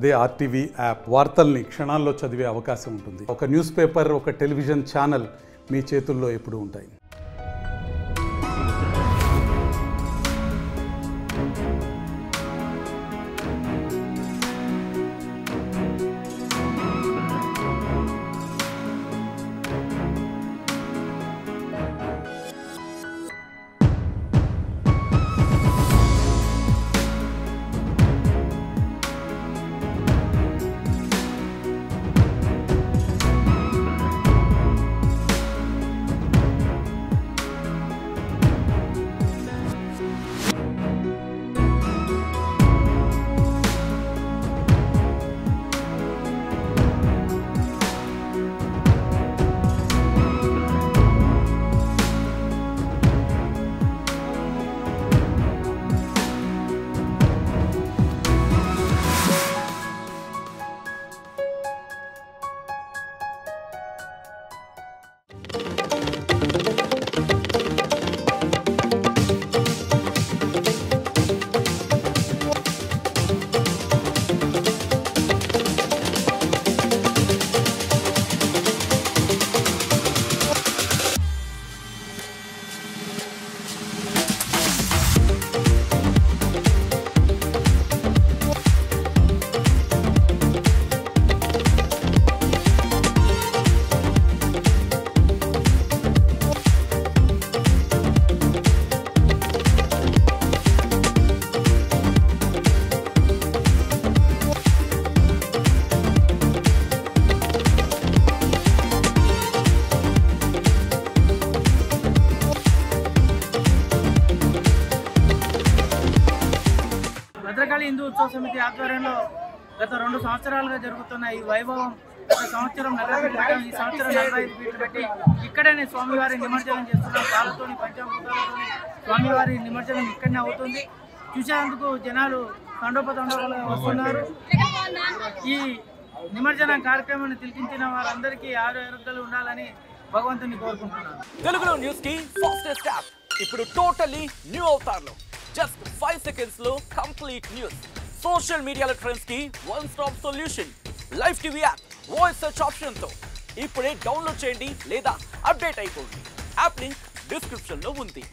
అదే RTV app వార్తల్ని క్షణాల్లో చదివే అవకాశం ఉంటుంది. ఒక న్యూస్ పేపర్, ఒక టెలివిజన్ ఛానల్ మీ చేతుల్లో ఎప్పుడూ ఉంటాయి. భద్రకాళి హిందూ ఉత్సవ సమితి ఆధ్వర్యంలో గత 2 సంవత్సరాలుగా జరుగుతున్న ఈ వైభవం గత సంవత్సరం 40 పెట్టాం. ఈ సంవత్సరం 45 ఫీట్లు పెట్టి ఇక్కడనే స్వామివారి నిమజ్జనం చేస్తున్నాం. పాలతోని పంచామృతాలతోని స్వామివారి నిమజ్జనం ఇక్కడనే అవుతుంది. చూసేందుకు జనాలు తండోపతండోలుగా వస్తున్నారు. ఈ నిమజ్జన కార్యక్రమాన్ని తిలకించిన వారందరికీ ఆరోగ్యాలు ఉండాలని భగవంతుని కోరుకుంటున్నాను. తెలుగులో న్యూస్ కి ఫాస్టెస్ట్ యాప్ ఇప్పుడు టోటల్లీ న్యూ అవతార్లో జస్ట్ 5 seconds లో కంప్లీట్ న్యూస్. సోషల్ మీడియాలో ట్రెండ్స్ కి one stop solution. Live TV app voice search option తో ఇప్పుడే డౌన్లోడ్ చేయండి లేదా అప్డేట్ అయిపోండి. యాప్ లింక్ డిస్క్రిప్షన్ లో ఉంది.